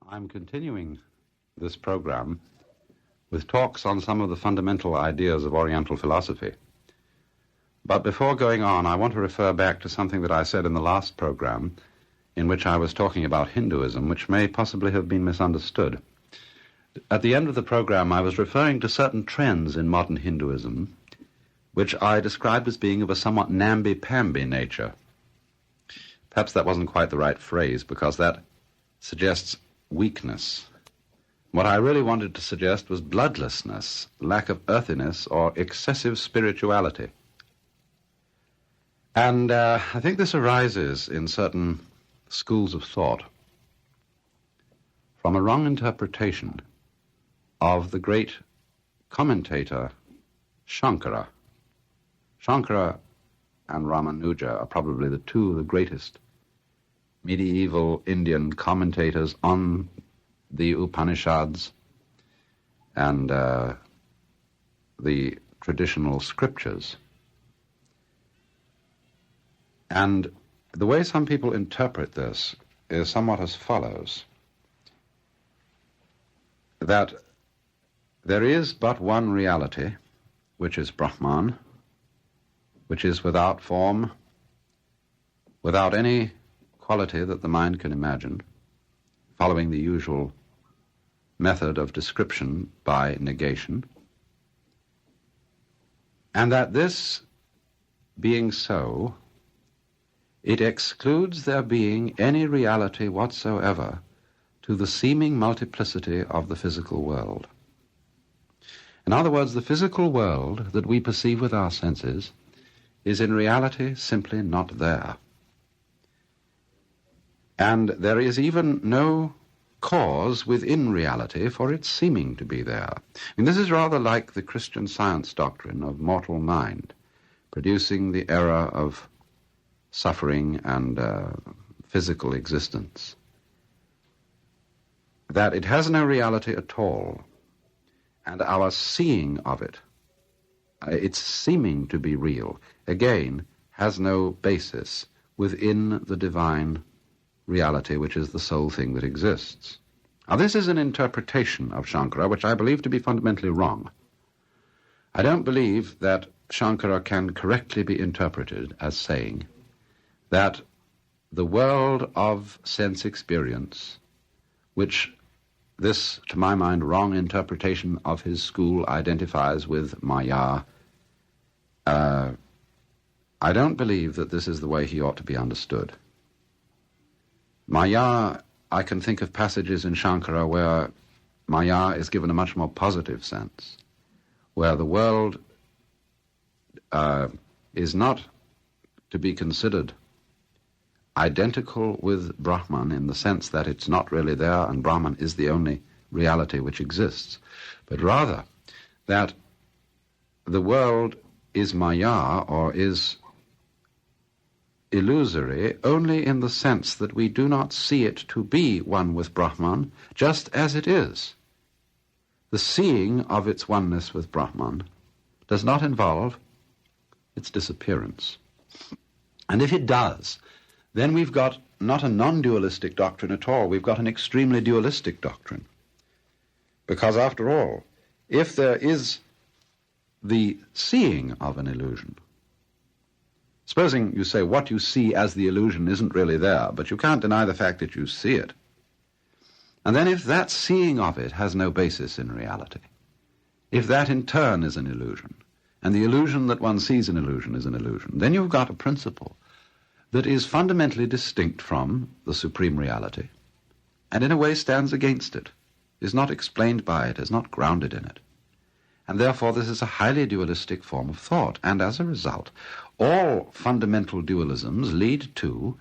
I'm continuing this program with talks on some of the fundamental ideas of Oriental philosophy. But before going on, I want to refer back to something that I said in the last program, in which I was talking about Hinduism, which may possibly have been misunderstood. At the end of the program, I was referring to certain trends in modern Hinduism, which I described as being of a somewhat namby-pamby nature. Perhaps that wasn't quite the right phrase, because that suggests weakness. What I really wanted to suggest was bloodlessness, lack of earthiness, or excessive spirituality. And I think this arises in certain schools of thought from a wrong interpretation of the great commentator Shankara. Shankara and Ramanuja are probably the two of the greatest medieval Indian commentators on the Upanishads and the traditional scriptures. And the way some people interpret this is somewhat as follows: that there is but one reality, which is Brahman, which is without form, without any quality that the mind can imagine, following the usual method of description by negation, and that this being so, it excludes there being any reality whatsoever to the seeming multiplicity of the physical world. In other words, the physical world that we perceive with our senses is in reality simply not there. And there is even no cause within reality for its seeming to be there. And this is rather like the Christian Science doctrine of mortal mind, producing the error of suffering and physical existence. That it has no reality at all, and our seeing of it, its seeming to be real, again, has no basis within the divine reality, which is the sole thing that exists. Now, this is an interpretation of Shankara which I believe to be fundamentally wrong. I don't believe that Shankara can correctly be interpreted as saying that the world of sense experience, which this, to my mind, wrong interpretation of his school identifies with Maya, I don't believe that this is the way he ought to be understood. Maya, I can think of passages in Shankara where Maya is given a much more positive sense, where the world is not to be considered identical with Brahman in the sense that it's not really there and Brahman is the only reality which exists, but rather that the world is Maya, or is illusory, only in the sense that we do not see it to be one with Brahman, just as it is. The seeing of its oneness with Brahman does not involve its disappearance. And if it does, then we've got not a non-dualistic doctrine at all, we've got an extremely dualistic doctrine. Because after all, if there is the seeing of an illusion, supposing you say what you see as the illusion isn't really there, but you can't deny the fact that you see it, and then if that seeing of it has no basis in reality, if that in turn is an illusion, and the illusion that one sees an illusion is an illusion, then you've got a principle that is fundamentally distinct from the supreme reality, and in a way stands against it, is not explained by it, is not grounded in it. And therefore this is a highly dualistic form of thought, and as a result, all fundamental dualisms lead to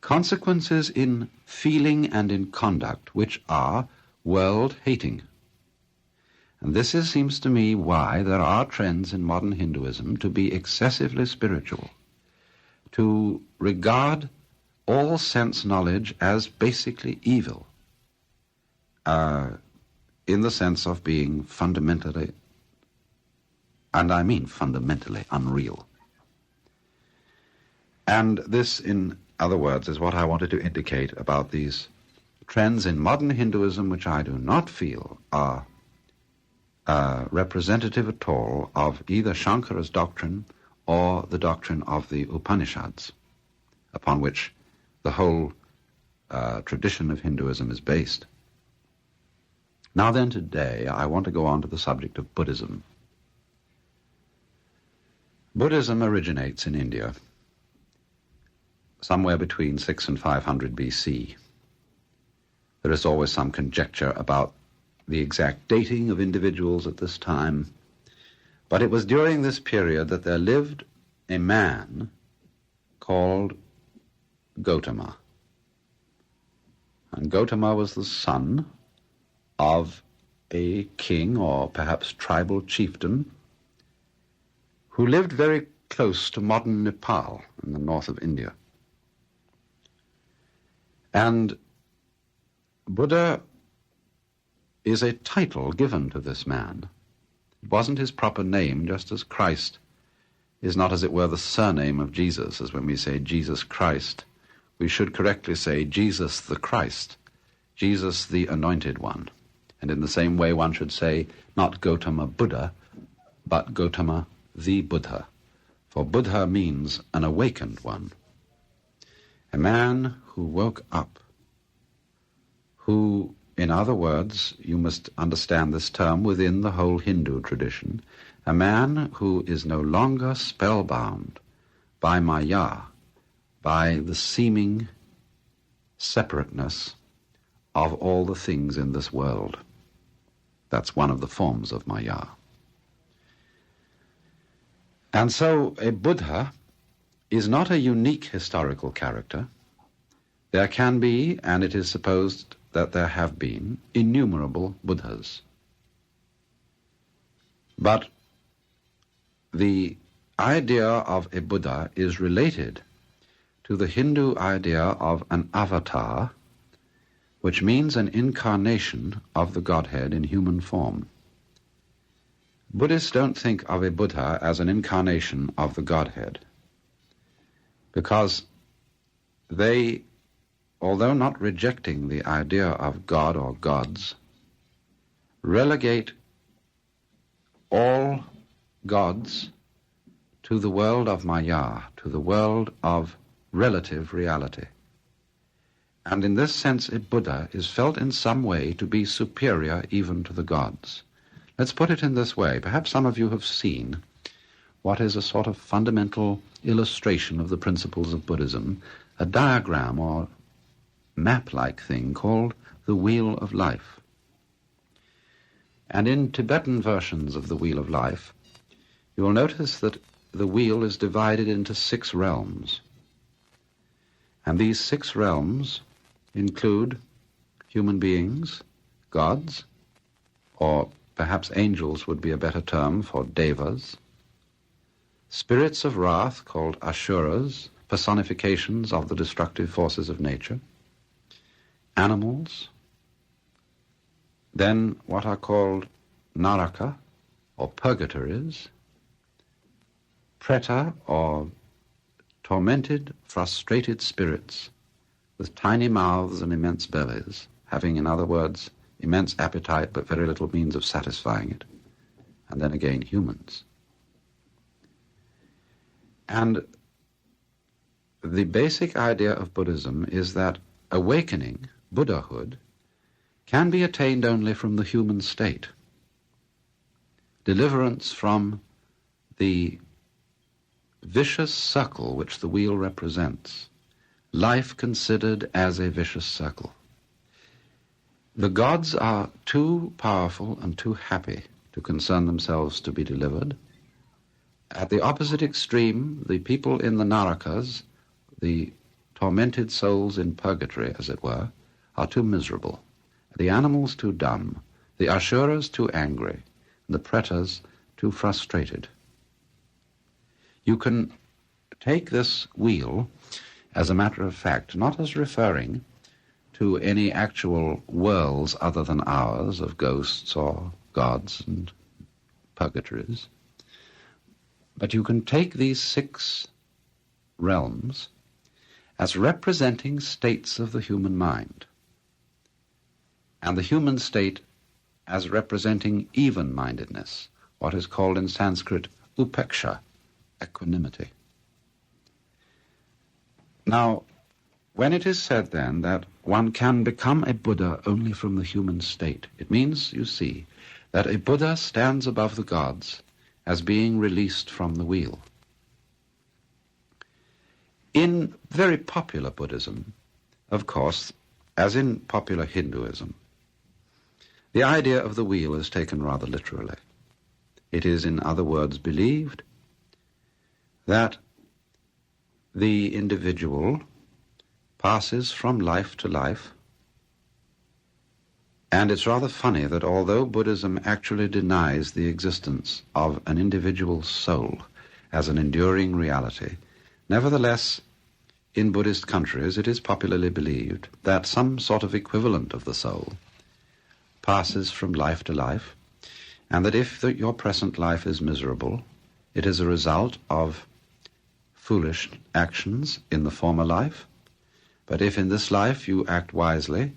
consequences in feeling and in conduct which are world-hating. And this seems to me why there are trends in modern Hinduism to be excessively spiritual, to regard all sense knowledge as basically evil, in the sense of being fundamentally, and I mean fundamentally, unreal. And this, in other words, is what I wanted to indicate about these trends in modern Hinduism which I do not feel are representative at all of either Shankara's doctrine or the doctrine of the Upanishads, upon which the whole tradition of Hinduism is based. Now then, today I want to go on to the subject of Buddhism. Buddhism originates in India somewhere between 600 and 500 BC. There is always some conjecture about the exact dating of individuals at this time, but it was during this period that there lived a man called Gautama. And Gautama was the son of a king, or perhaps tribal chieftain, who lived very close to modern Nepal in the north of India. And Buddha is a title given to this man. It wasn't his proper name, just as Christ is not, as it were, the surname of Jesus, as when we say Jesus Christ. We should correctly say Jesus the Christ, Jesus the Anointed One. And in the same way one should say not Gautama Buddha, but Gautama the Buddha. For Buddha means an awakened one. A man who woke up, who, in other words, you must understand this term within the whole Hindu tradition, a man who is no longer spellbound by Maya, by the seeming separateness of all the things in this world. That's one of the forms of Maya. And so a Buddha is not a unique historical character. There can be, and it is supposed that there have been, innumerable Buddhas. But the idea of a Buddha is related to the Hindu idea of an avatar, which means an incarnation of the Godhead in human form. Buddhists don't think of a Buddha as an incarnation of the Godhead, because they, although not rejecting the idea of God or gods, relegate all gods to the world of Maya, to the world of relative reality. And in this sense, a Buddha is felt in some way to be superior even to the gods. Let's put it in this way. Perhaps some of you have seen what is a sort of fundamental illustration of the principles of Buddhism, a diagram or map-like thing called the Wheel of Life. And in Tibetan versions of the Wheel of Life, you will notice that the wheel is divided into 6 realms. And these 6 realms include human beings, gods, or perhaps angels would be a better term for devas, spirits of wrath called asuras, personifications of the destructive forces of nature, animals, then what are called naraka, or purgatories, preta, or tormented, frustrated spirits with tiny mouths and immense bellies, having, in other words, immense appetite but very little means of satisfying it, and then again humans. And the basic idea of Buddhism is that awakening, Buddhahood, can be attained only from the human state. Deliverance from the vicious circle which the wheel represents, life considered as a vicious circle. The gods are too powerful and too happy to concern themselves to be delivered. At the opposite extreme, the people in the narakas, the tormented souls in purgatory, as it were, are too miserable. The animals too dumb, the asuras too angry, and the pretas too frustrated. You can take this wheel, as a matter of fact, not as referring to any actual worlds other than ours of ghosts or gods and purgatories, but you can take these 6 realms as representing states of the human mind. and the human state as representing even-mindedness, what is called in Sanskrit upeksha, equanimity. Now, when it is said then that one can become a Buddha only from the human state, it means, you see, that a Buddha stands above the gods as being released from the wheel. In very popular Buddhism, of course, as in popular Hinduism, the idea of the wheel is taken rather literally. It is, in other words, believed that the individual passes from life to life, and it's rather funny that although Buddhism actually denies the existence of an individual soul as an enduring reality, nevertheless, in Buddhist countries it is popularly believed that some sort of equivalent of the soul passes from life to life, and that if your present life is miserable, it is a result of foolish actions in the former life, but if in this life you act wisely,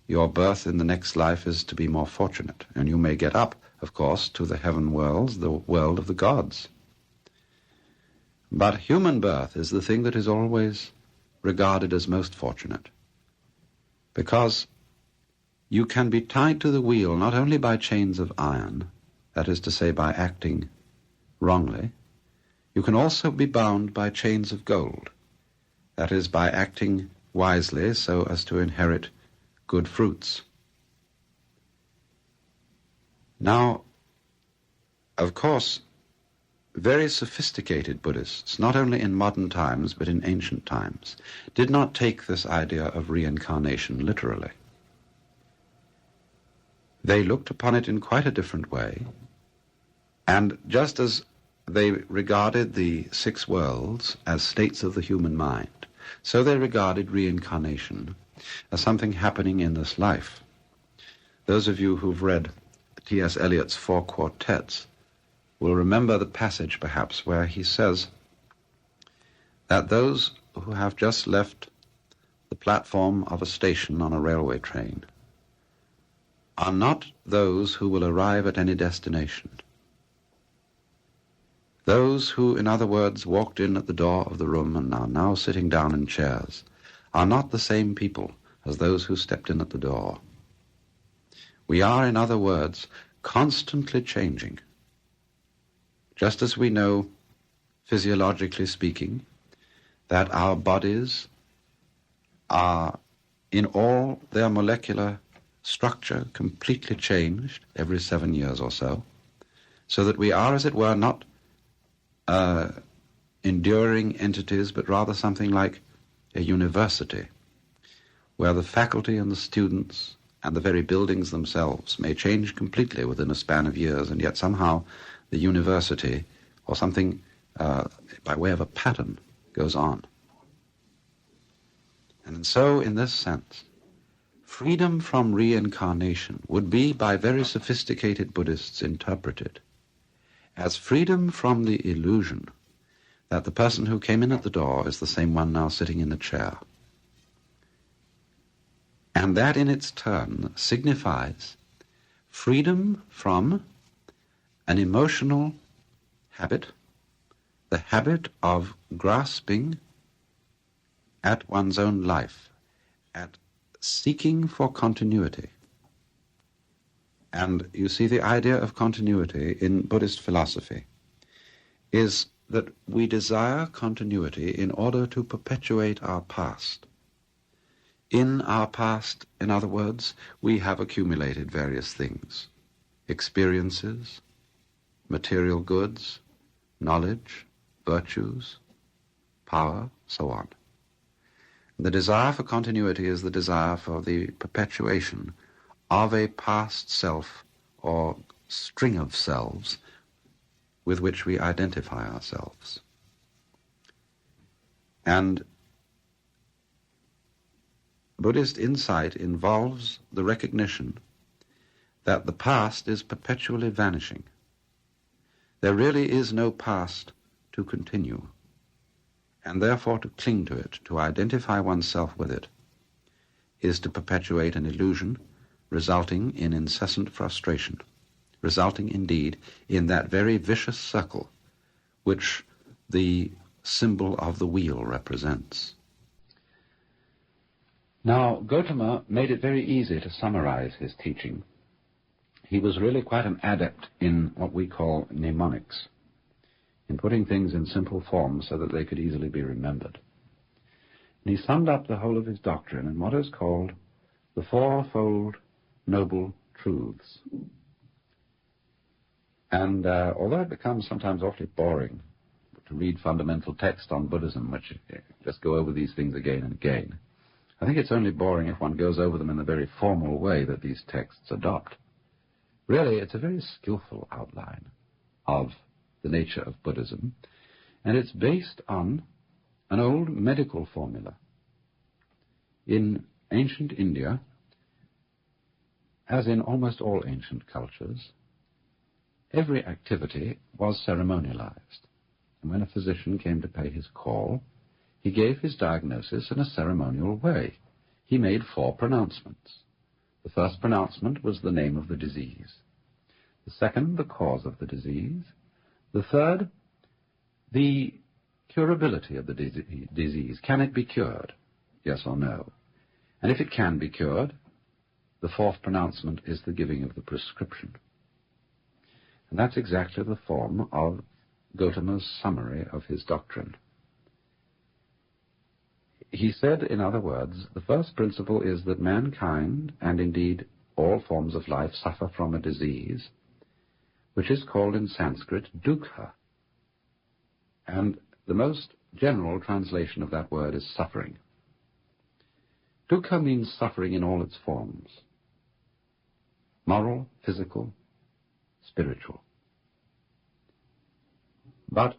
your birth in the next life is to be more fortunate, and you may get up, of course, to the heaven worlds, the world of the gods. But human birth is the thing that is always regarded as most fortunate, because you can be tied to the wheel not only by chains of iron, that is to say, by acting wrongly, you can also be bound by chains of gold, that is, by acting wisely so as to inherit good fruits. Now, of course, very sophisticated Buddhists, not only in modern times but in ancient times, did not take this idea of reincarnation literally. They looked upon it in quite a different way, and just as they regarded the 6 worlds as states of the human mind, so they regarded reincarnation as something happening in this life. Those of you who've read T.S. Eliot's 4 Quartets will remember the passage, perhaps, where he says that those who have just left the platform of a station on a railway train are not those who will arrive at any destination. Those who, in other words, walked in at the door of the room and are now sitting down in chairs are not the same people as those who stepped in at the door. We are, in other words, constantly changing. Just as we know, physiologically speaking, that our bodies are, in all their molecular structure, completely changed every 7 years or so that we are, as it were, not enduring entities, but rather something like a university, where the faculty and the students and the very buildings themselves may change completely within a span of years, and yet somehow the university, or something by way of a pattern, goes on. And so, in this sense, freedom from reincarnation would be, by very sophisticated Buddhists, interpreted as freedom from the illusion that the person who came in at the door is the same one now sitting in the chair. And that in its turn signifies freedom from an emotional habit, the habit of grasping at one's own life, at seeking for continuity. And you see, the idea of continuity in Buddhist philosophy is that we desire continuity in order to perpetuate our past. In our past, in other words, we have accumulated various things: experiences, material goods, knowledge, virtues, power, so on. The desire for continuity is the desire for the perpetuation of a past self or string of selves with which we identify ourselves. And Buddhist insight involves the recognition that the past is perpetually vanishing. There really is no past to continue, and therefore to cling to it, to identify oneself with it, is to perpetuate an illusion resulting in incessant frustration, resulting indeed in that very vicious circle which the symbol of the wheel represents. Now, Gautama made it very easy to summarize his teaching. He was really quite an adept in what we call mnemonics, in putting things in simple form so that they could easily be remembered. And he summed up the whole of his doctrine in what is called the Fourfold Noble Truths. And although it becomes sometimes awfully boring to read fundamental text on Buddhism, which just go over these things again and again, I think it's only boring if one goes over them in the very formal way that these texts adopt. Really, it's a very skillful outline of the nature of Buddhism, and it's based on an old medical formula. In ancient India, as in almost all ancient cultures, every activity was ceremonialized. And when a physician came to pay his call, he gave his diagnosis in a ceremonial way. He made 4 pronouncements. The first pronouncement was the name of the disease. The second, the cause of the disease. The third, the curability of the disease. Can it be cured? Yes or no? And if it can be cured, the 4th pronouncement is the giving of the prescription. And that's exactly the form of Gautama's summary of his doctrine. He said, in other words, the first principle is that mankind, and indeed all forms of life, suffer from a disease, which is called in Sanskrit dukkha. And the most general translation of that word is suffering. Dukkha means suffering in all its forms: moral, physical, spiritual. But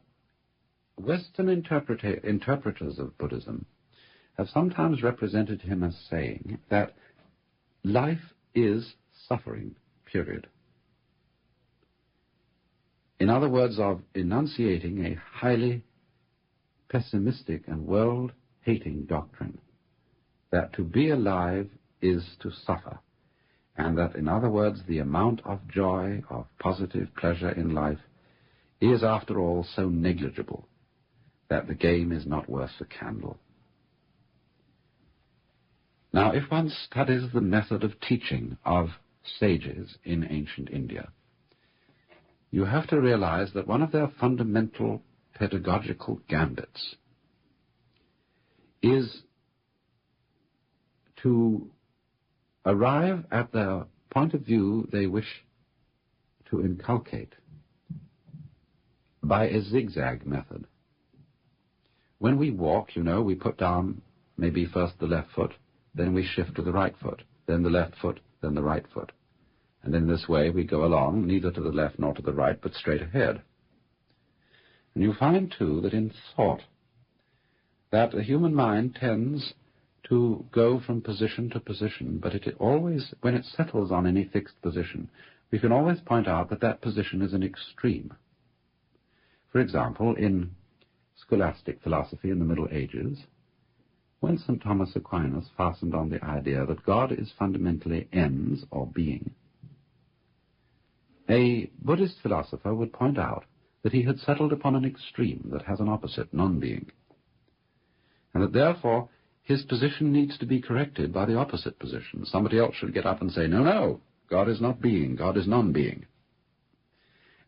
Western interpreters of Buddhism have sometimes represented him as saying that life is suffering, period. In other words, of enunciating a highly pessimistic and world-hating doctrine, that to be alive is to suffer, and that, in other words, the amount of joy, of positive pleasure in life is, after all, so negligible that the game is not worth the candle. Now, if one studies the method of teaching of sages in ancient India, you have to realize that one of their fundamental pedagogical gambits is to arrive at the point of view they wish to inculcate by a zigzag method. When we walk, you know, we put down maybe first the left foot, then we shift to the right foot, then the left foot, then the right foot. And in this way we go along, neither to the left nor to the right, but straight ahead. And you find, too, that in thought, that the human mind tends to go from position to position, but it always, when it settles on any fixed position, we can always point out that that position is an extreme. For example, in scholastic philosophy in the Middle Ages, when St. Thomas Aquinas fastened on the idea that God is fundamentally ens, or being, a Buddhist philosopher would point out that he had settled upon an extreme that has an opposite, non-being, and that therefore his position needs to be corrected by the opposite position. Somebody else should get up and say, no, no, God is not being, God is non-being.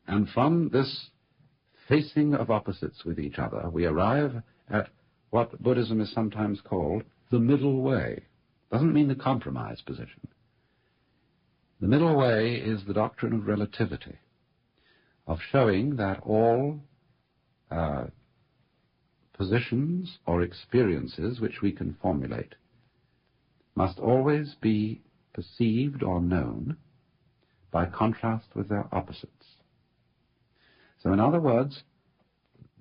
And from this facing of opposites with each other, we arrive at what Buddhism is sometimes called the middle way. Doesn't mean the compromise position. The middle way is the doctrine of relativity, of showing that all positions or experiences which we can formulate must always be perceived or known by contrast with their opposites. So in other words,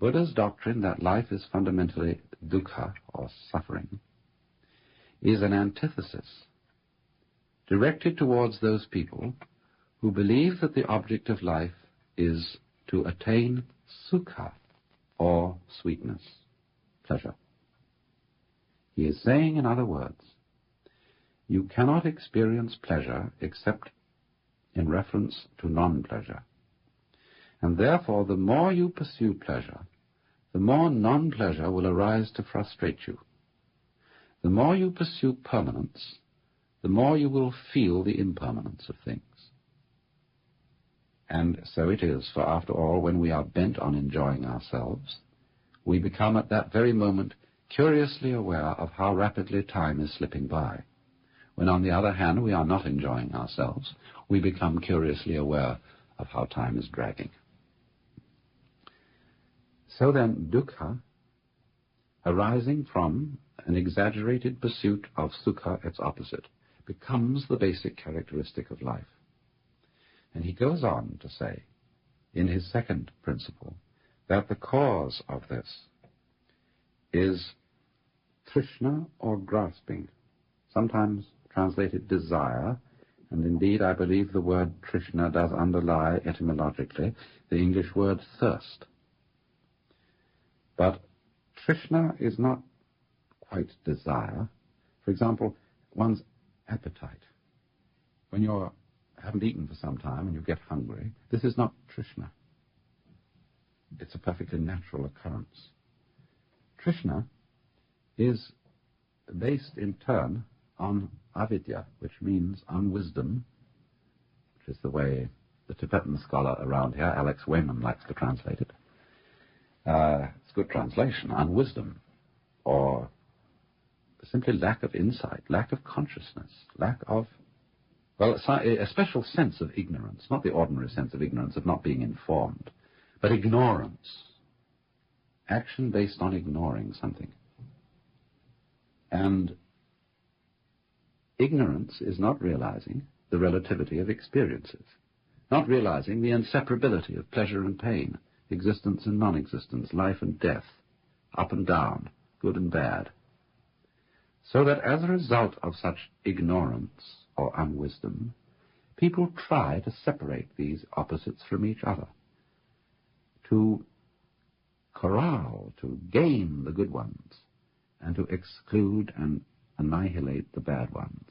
Buddha's doctrine that life is fundamentally dukkha, or suffering, is an antithesis directed towards those people who believe that the object of life is to attain sukha, or sweetness, pleasure. He is saying, in other words, You cannot experience pleasure except in reference to non-pleasure. And therefore, the more you pursue pleasure, the more non-pleasure will arise to frustrate you. The more you pursue permanence, the more you will feel the impermanence of things. And so it is, for after all, when we are bent on enjoying ourselves, we become at that very moment curiously aware of how rapidly time is slipping by. When, on the other hand, we are not enjoying ourselves, we become curiously aware of how time is dragging. So then, dukkha, arising from an exaggerated pursuit of sukha, its opposite, becomes the basic characteristic of life. And he goes on to say, in his second principle, that the cause of this is trishna, or grasping, sometimes translated desire, and indeed I believe the word trishna does underlie etymologically the English word thirst. But trishna is not quite desire. For example, one's appetite. When you haven't eaten for some time and you get hungry, this is not trishna. It's a perfectly natural occurrence. Trishna is based in turn on avidya, which means unwisdom, which is the way the Tibetan scholar around here, Alex Wayman, likes to translate it. It's a good translation, unwisdom, or simply lack of insight, lack of consciousness, lack of, well, a special sense of ignorance, not the ordinary sense of ignorance of not being informed, but ignorance, action based on ignoring something. And ignorance is not realizing the relativity of experiences, not realizing the inseparability of pleasure and pain, existence and non-existence, life and death, up and down, good and bad. So that as a result of such ignorance or unwisdom, people try to separate these opposites from each other, to corral, to gain the good ones, and to exclude and annihilate the bad ones.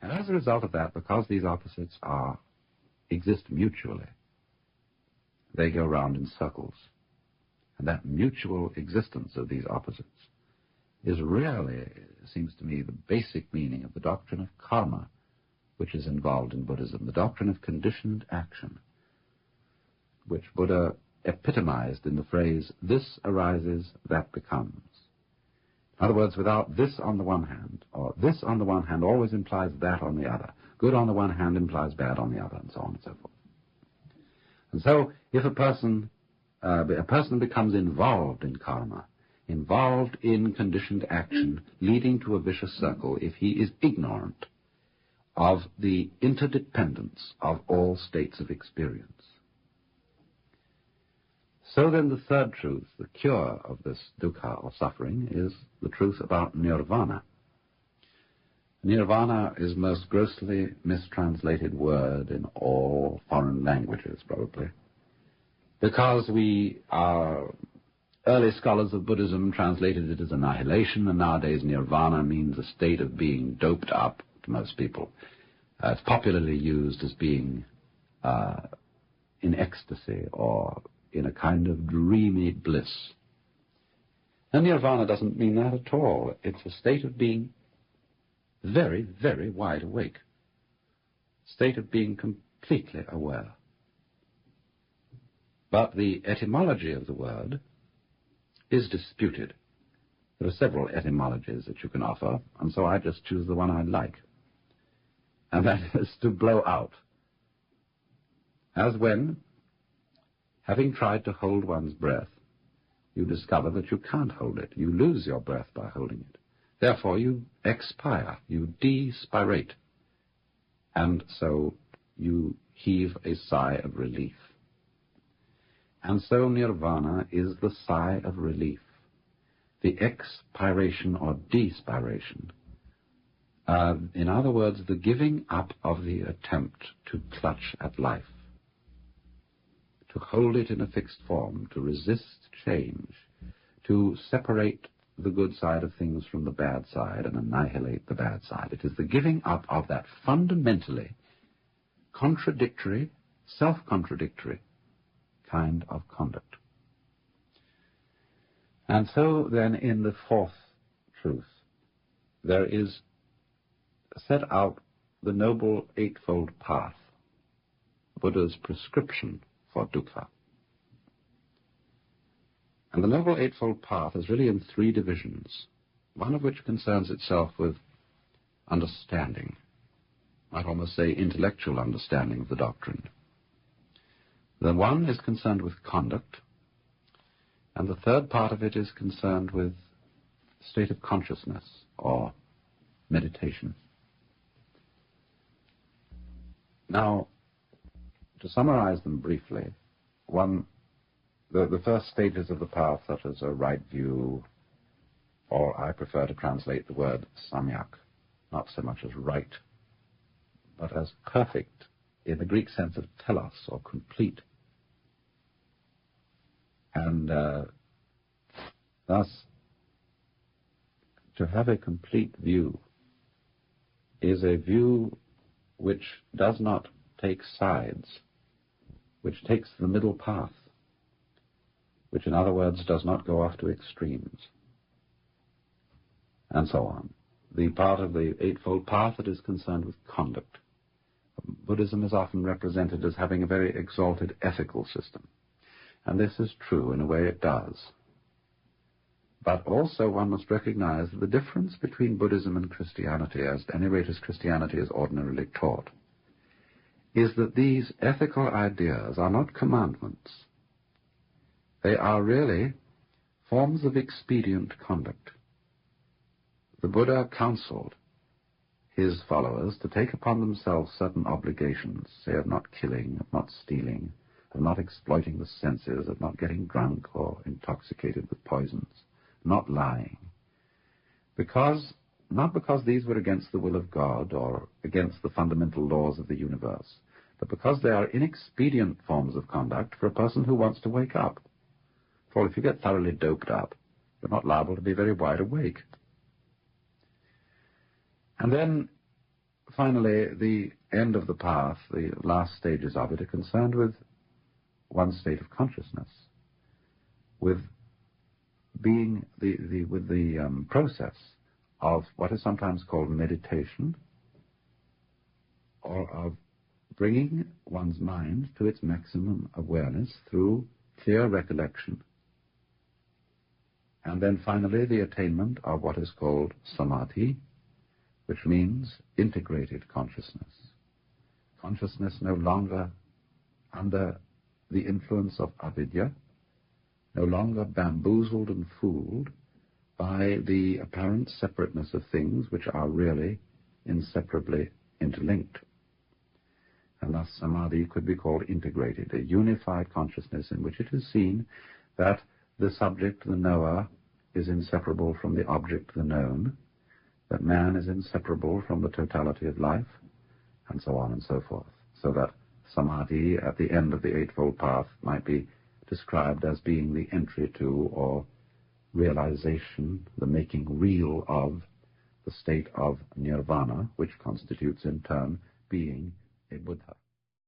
And as a result of that, because these opposites exist mutually, they go round in circles. And that mutual existence of these opposites is really, it seems to me, the basic meaning of the doctrine of karma, which is involved in Buddhism, the doctrine of conditioned action, which Buddha epitomized in the phrase, this arises, that becomes. In other words, without this on the one hand, or this on the one hand always implies that on the other. Good on the one hand implies bad on the other, and so on and so forth. And so, if a person becomes involved in karma, involved in conditioned action, leading to a vicious circle, if he is ignorant of the interdependence of all states of experience. So then the third truth, the cure of this dukkha or suffering, is the truth about nirvana. Nirvana is most grossly mistranslated word in all foreign languages, probably, because our early scholars of Buddhism translated it as annihilation, and nowadays nirvana means a state of being doped up to most people. It's popularly used as being in ecstasy or in a kind of dreamy bliss. And nirvana doesn't mean that at all. It's a state of being very, very wide awake, state of being completely aware. But the etymology of the word is disputed. There are several etymologies that you can offer, and so I just choose the one I like, and that is to blow out. As when, having tried to hold one's breath, you discover that you can't hold it. You lose your breath by holding it. Therefore, you expire, you despirate, and so you heave a sigh of relief. And so nirvana is the sigh of relief, the expiration or despiration. In other words, the giving up of the attempt to clutch at life, to hold it in a fixed form, to resist change, to separate the good side of things from the bad side and annihilate the bad side. It is the giving up of that fundamentally contradictory, self-contradictory kind of conduct. And so then in the fourth truth, there is set out the noble eightfold path, Buddha's prescription for dukkha. And the Noble Eightfold Path is really in three divisions, one of which concerns itself with understanding, might almost say intellectual understanding of the doctrine. The one is concerned with conduct, and the third part of it is concerned with state of consciousness or meditation. Now, to summarize them briefly, the first stages of the path, such as a right view, or I prefer to translate the word samyak, not so much as right, but as perfect, in the Greek sense of telos, or complete. And thus, to have a complete view is a view which does not take sides, which takes the middle path, which in other words does not go off to extremes, and so on. The part of the Eightfold Path that is concerned with conduct. Buddhism is often represented as having a very exalted ethical system, and this is true, in a way it does. But also one must recognize that the difference between Buddhism and Christianity, as at any rate as Christianity is ordinarily taught, is that these ethical ideas are not commandments. They are really forms of expedient conduct. The Buddha counseled his followers to take upon themselves certain obligations, say of not killing, of not stealing, of not exploiting the senses, of not getting drunk or intoxicated with poisons, not lying. Not because these were against the will of God or against the fundamental laws of the universe, but because they are inexpedient forms of conduct for a person who wants to wake up. For if you get thoroughly doped up, you're not liable to be very wide awake. And then, finally, the end of the path, the last stages of it, are concerned with one state of consciousness, with being with the process of what is sometimes called meditation, or of bringing one's mind to its maximum awareness through clear recollection. And then finally the attainment of what is called samadhi, which means integrated consciousness. Consciousness no longer under the influence of avidya, no longer bamboozled and fooled by the apparent separateness of things which are really inseparably interlinked. And thus samadhi could be called integrated, a unified consciousness in which it is seen that the subject, the knower, is inseparable from the object, the known, that man is inseparable from the totality of life, and so on and so forth. So that samadhi at the end of the Eightfold Path might be described as being the entry to, or realization, the making real of, the state of nirvana, which constitutes in turn being a Buddha.